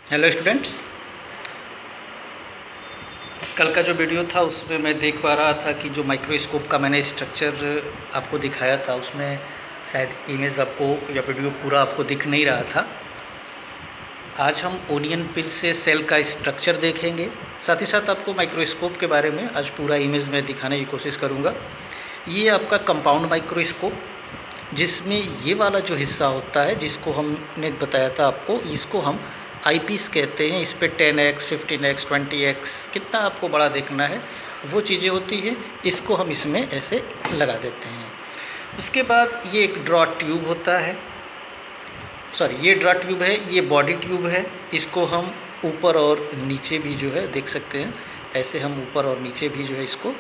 Hello students. कल का जो वीडियो था उसमें मैं देख पा रहा था कि जो माइक्रोस्कोप का मैंने स्ट्रक्चर आपको दिखाया था उसमें शायद इमेज आपको या वीडियो पूरा आपको दिख नहीं रहा था। आज हम ओनियन पिल से सेल का स्ट्रक्चर देखेंगे, साथ ही साथ आपको माइक्रोस्कोप के बारे में आज पूरा इमेज में दिखाने की कोशिश करूँगा। ये आपका कंपाउंड माइक्रोस्कोप, जिसमें ये वाला जो हिस्सा होता है जिसको हमने बताया था आपको, इसको हम आईपीस कहते हैं। इस पे 10x, 15x, 20x कितना आपको बड़ा देखना है वो चीज़ें होती है, इसको हम इसमें ऐसे लगा देते हैं। उसके बाद ये एक ड्रॉ ट्यूब होता है, ये ड्रॉ ट्यूब है, ये बॉडी ट्यूब है। इसको हम ऊपर और नीचे भी जो है देख सकते हैं, ऐसे हम ऊपर और नीचे भी जो है इसको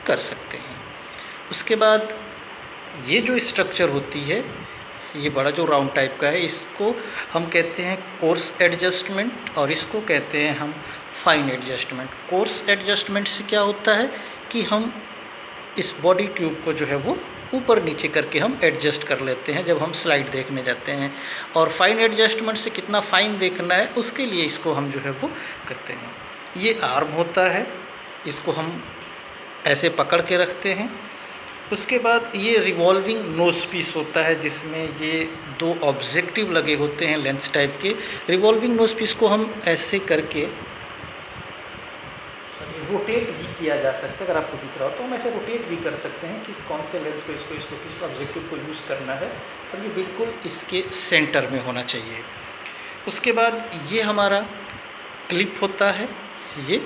कर सकते हैं। उसके बाद ये जो स्ट्रक्चर होती है, ये बड़ा जो राउंड टाइप का है, इसको हम कहते हैं कोर्स एडजस्टमेंट और इसको कहते हैं हम फाइन एडजस्टमेंट। कोर्स एडजस्टमेंट से क्या होता है कि हम इस बॉडी ट्यूब को जो है वो ऊपर नीचे करके हम एडजस्ट कर लेते हैं जब हम स्लाइड देखने जाते हैं। और फाइन एडजस्टमेंट से कितना फाइन देखना है उसके लिए इसको हम जो है वो करते हैं। ये आर्म होता है, इसको हम ऐसे पकड़ के रखते हैं। उसके बाद ये रिवॉल्विंग नोज पीस होता है, जिसमें ये दो ऑब्जेक्टिव लगे होते हैं लेंस टाइप के। रिवॉल्विंग नोज पीस को हम ऐसे करके रोटेट भी किया जा सकता है। अगर आपको दिख रहा हो तो हम ऐसे रोटेट भी कर सकते हैं कि कौन से लेंस को इसको किस ऑब्जेक्टिव को यूज़ करना है, और ये बिल्कुल इसके सेंटर में होना चाहिए। उसके बाद ये हमारा क्लिप होता है, ये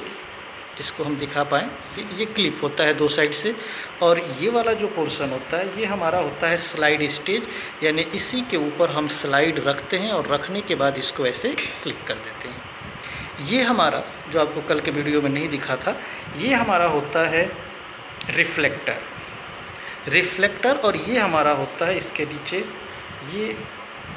जिसको हम दिखा पाएँ, ये क्लिप होता है दो साइड से। और ये वाला जो पोर्शन होता है ये हमारा होता है स्लाइड स्टेज, यानी इसी के ऊपर हम स्लाइड रखते हैं और रखने के बाद इसको ऐसे क्लिक कर देते हैं। ये हमारा जो आपको कल के वीडियो में नहीं दिखा था, ये हमारा होता है रिफ्लेक्टर। और ये हमारा होता है इसके नीचे ये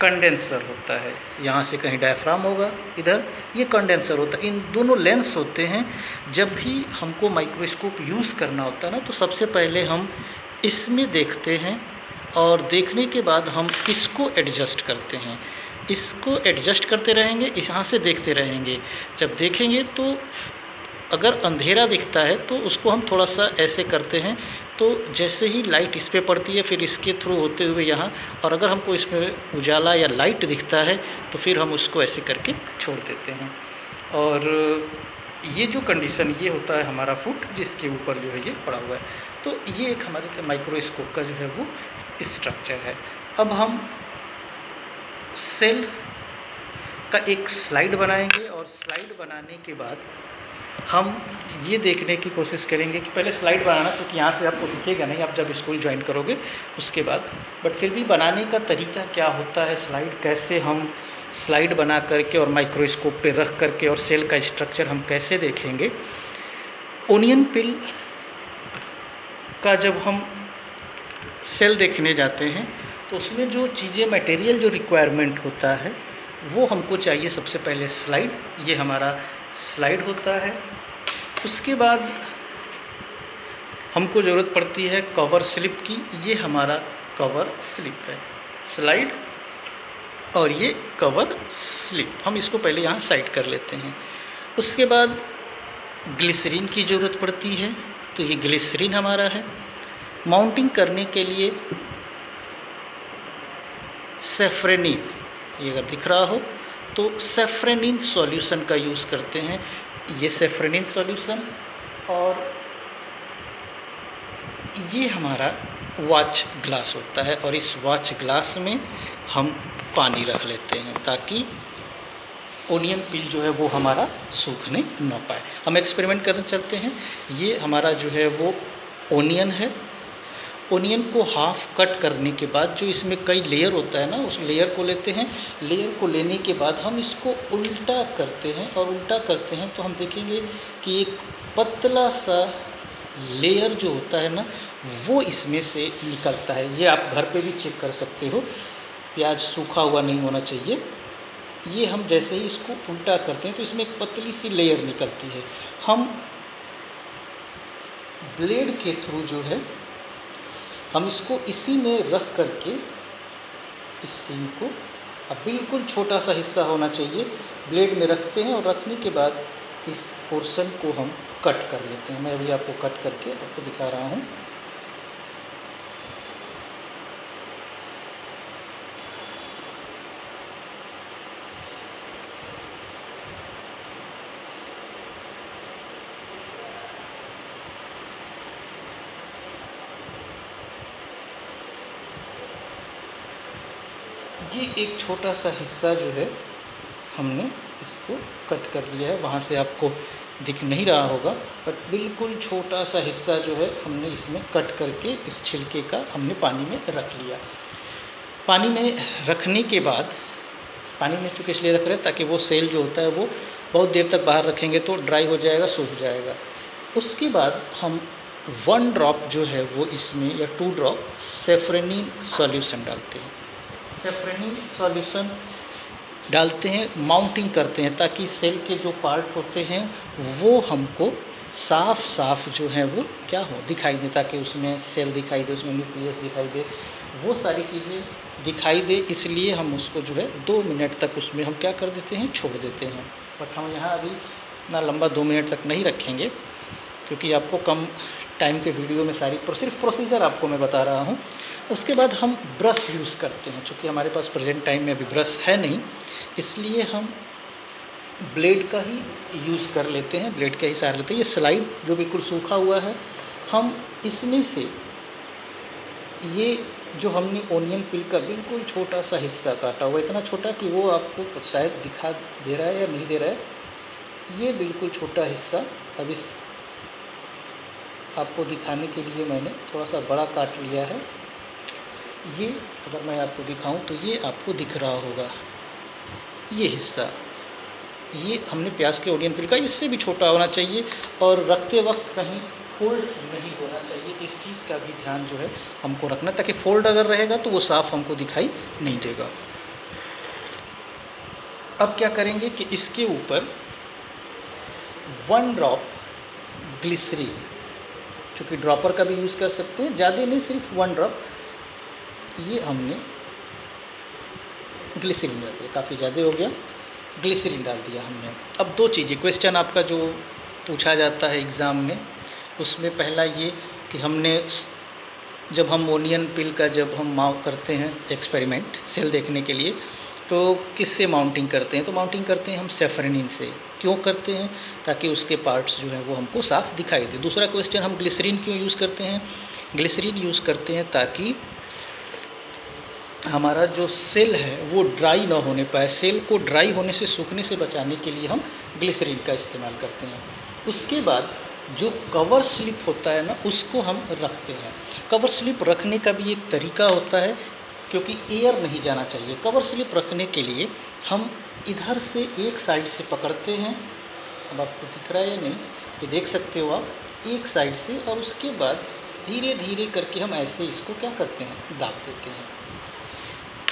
कंडेंसर होता है। यहाँ से कहीं डायफ्राम होगा, इधर ये कंडेंसर होता है। इन दोनों लेंस होते हैं। जब भी हमको माइक्रोस्कोप यूज़ करना होता है ना, तो सबसे पहले हम इसमें देखते हैं और देखने के बाद हम इसको एडजस्ट करते हैं। इसको एडजस्ट करते रहेंगे, यहाँ से देखते रहेंगे। जब देखेंगे तो अगर अंधेरा दिखता है तो उसको हम थोड़ा सा ऐसे करते हैं, तो जैसे ही लाइट इस पे पड़ती है फिर इसके थ्रू होते हुए यहाँ, और अगर हमको इसमें उजाला या लाइट दिखता है तो फिर हम उसको ऐसे करके छोड़ देते हैं। और ये जो कंडीशन ये होता है हमारा फुट, जिसके ऊपर जो है ये पड़ा हुआ है। तो ये एक हमारे माइक्रोस्कोप का जो है वो स्ट्रक्चर है। अब हम सेल का एक स्लाइड बनाएंगे, और स्लाइड बनाने के बाद हम ये देखने की कोशिश करेंगे कि पहले स्लाइड बनाना, क्योंकि यहाँ से आपको दिखेगा नहीं, आप जब स्कूल ज्वाइन करोगे उसके बाद, बट फिर भी बनाने का तरीका क्या होता है, स्लाइड कैसे हम स्लाइड बना करके और माइक्रोस्कोप पे रख करके और सेल का स्ट्रक्चर हम कैसे देखेंगे। ओनियन पिल का जब हम सेल देखने जाते हैं तो उसमें जो चीज़ें मटेरियल जो रिक्वायरमेंट होता है वो हमको चाहिए। सबसे पहले स्लाइड, ये हमारा स्लाइड होता है। उसके बाद हमको ज़रूरत पड़ती है कवर स्लिप की, ये हमारा कवर स्लिप है। स्लाइड और ये कवर स्लिप, हम इसको पहले यहाँ साइड कर लेते हैं। उसके बाद ग्लिसरीन की ज़रूरत पड़ती है, तो ये ग्लिसरीन हमारा है। माउंटिंग करने के लिए सेफ्रेनिन, ये अगर दिख रहा हो तो सेफ्रेनिन सॉल्यूशन का यूज़ करते हैं, ये सेफ्रेनिन सॉल्यूशन। और ये हमारा वॉच ग्लास होता है, और इस वॉच ग्लास में हम पानी रख लेते हैं ताकि ओनियन पिल जो है वो हमारा सूखने न पाए। हम एक्सपेरिमेंट करने चलते हैं। ये हमारा जो है वो ओनियन है। ओनियन को हाफ कट करने के बाद जो इसमें कई लेयर होता है ना, उस लेयर को लेते हैं। लेयर को लेने के बाद हम इसको उल्टा करते हैं, और उल्टा करते हैं तो हम देखेंगे कि एक पतला सा लेयर जो होता है ना वो इसमें से निकलता है। ये आप घर पे भी चेक कर सकते हो, प्याज सूखा हुआ नहीं होना चाहिए। ये हम जैसे ही इसको उल्टा करते हैं तो इसमें एक पतली सी लेयर निकलती है। हम ब्लेड के थ्रू जो है हम इसको इसी में रख करके स्क्रीन को, अब बिल्कुल छोटा सा हिस्सा होना चाहिए, ब्लेड में रखते हैं और रखने के बाद इस पोर्शन को हम कट कर लेते हैं। मैं अभी आपको कट करके आपको दिखा रहा हूँ। ये एक छोटा सा हिस्सा जो है हमने इसको कट कर लिया है। वहाँ से आपको दिख नहीं रहा होगा, बट बिल्कुल छोटा सा हिस्सा जो है हमने इसमें कट करके इस छिलके का हमने पानी में रख लिया। पानी में रखने के बाद, पानी में चूँकि इसलिए रख रहे हैं ताकि वो सेल जो होता है वो बहुत देर तक बाहर रखेंगे तो ड्राई हो जाएगा, सूख जाएगा। उसके बाद हम 1 ड्रॉप जो है वो इसमें या 2 ड्रॉप सेफ्रेनिन सॉल्यूशन डालते हैं। सेफ्रेनिन सॉल्यूशन डालते हैं, माउंटिंग करते हैं ताकि सेल के जो पार्ट होते हैं वो हमको साफ साफ जो है वो क्या हो दिखाई दे, ताकि उसमें सेल दिखाई दे, उसमें न्यूक्लियस दिखाई दे, वो सारी चीज़ें दिखाई दे। इसलिए हम उसको जो है 2 मिनट तक उसमें हम क्या कर देते हैं, छोड़ देते हैं। बट हम यहाँ अभी इतना लंबा 2 मिनट तक नहीं रखेंगे क्योंकि आपको कम टाइम के वीडियो में सारी सिर्फ प्रोसीजर आपको मैं बता रहा हूँ। उसके बाद हम ब्रश यूज़ करते हैं। चूँकि हमारे पास प्रेजेंट टाइम में अभी ब्रश है नहीं, इसलिए हम ब्लेड का ही यूज़ कर लेते हैं, ब्लेड का ही सहारा लेते हैं। ये स्लाइड जो बिल्कुल सूखा हुआ है, हम इसमें से ये जो हमने ओनियन पिल का बिल्कुल छोटा सा हिस्सा काटा हुआ, इतना छोटा कि वो आपको शायद दिखा दे रहा है या नहीं दे रहा है, ये बिल्कुल छोटा हिस्सा अब इस आपको दिखाने के लिए मैंने थोड़ा सा बड़ा काट लिया है। ये अगर मैं आपको दिखाऊं तो ये आपको दिख रहा होगा, ये हिस्सा, ये हमने प्याज के ओनियन पिल का, इससे भी छोटा होना चाहिए और रखते वक्त कहीं फोल्ड नहीं होना चाहिए। इस चीज़ का भी ध्यान जो है हमको रखना, ताकि फोल्ड अगर रहेगा तो वो साफ हमको दिखाई नहीं देगा। अब क्या करेंगे कि इसके ऊपर 1 ड्रॉप ग्लिसरीन, चूँकि ड्रॉपर का भी यूज़ कर सकते हैं, ज़्यादा नहीं, सिर्फ 1 ड्रॉप ये हमने ग्लिसरीन डाल दिया, काफ़ी ज़्यादा हो गया, ग्लिसरीन डाल दिया हमने। अब 2 चीज़ें, क्वेश्चन आपका जो पूछा जाता है एग्ज़ाम में, उसमें पहला ये कि हमने जब हम ओनियन पिल का जब हम करते हैं एक्सपेरिमेंट सेल देखने के लिए, तो किससे माउंटिंग करते हैं, तो माउंटिंग करते हैं हम सेफ्रेनिन से। क्यों करते हैं, ताकि उसके पार्ट्स जो हैं वो हमको साफ दिखाई दे। दूसरा क्वेश्चन, हम ग्लिसरीन क्यों यूज़ करते हैं, ग्लिसरीन यूज़ करते हैं ताकि हमारा जो सेल है वो ड्राई ना होने पाए, सेल को ड्राई होने से, सूखने से बचाने के लिए हम ग्लिसरीन का इस्तेमाल करते हैं। उसके बाद जो कवर स्लिप होता है ना, उसको हम रखते हैं। कवर स्लिप रखने का भी एक तरीका होता है, क्योंकि एयर नहीं जाना चाहिए। कवर स्लिप रखने के लिए हम इधर से एक साइड से पकड़ते हैं, अब आपको दिख रहा है या नहीं, ये देख सकते हो आप, एक साइड से, और उसके बाद धीरे धीरे करके हम ऐसे इसको क्या करते हैं, दाब देते हैं।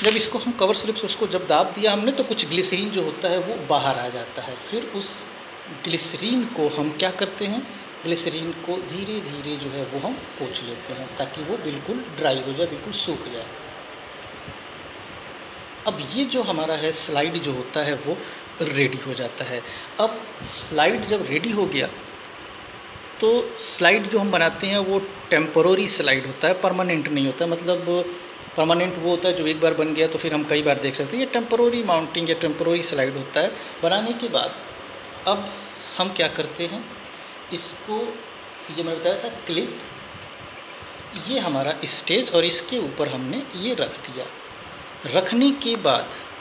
जब इसको हम कवर स्लिप से उसको जब दाब दिया हमने, तो कुछ ग्लिसरीन जो होता है वो बाहर आ जाता है। फिर उस ग्लिसरीन को हम क्या करते हैं, ग्लिसरीन को धीरे धीरे जो है वो हम पोंछ लेते हैं, ताकि वो बिल्कुल ड्राई हो जाए, बिल्कुल सूख जाए। अब ये जो हमारा है स्लाइड जो होता है वो रेडी हो जाता है। अब स्लाइड जब रेडी हो गया, तो स्लाइड जो हम बनाते हैं वो टेम्पररी स्लाइड होता है, परमानेंट नहीं होता। मतलब परमानेंट वो होता है जो एक बार बन गया तो फिर हम कई बार देख सकते हैं। ये टेम्पररी माउंटिंग या टेम्पररी स्लाइड होता है। बनाने के बाद अब हम क्या करते हैं, इसको, ये मैं बताया था क्लिप, ये हमारा स्टेज, और इसके ऊपर हमने ये रख दिया। रखने के बाद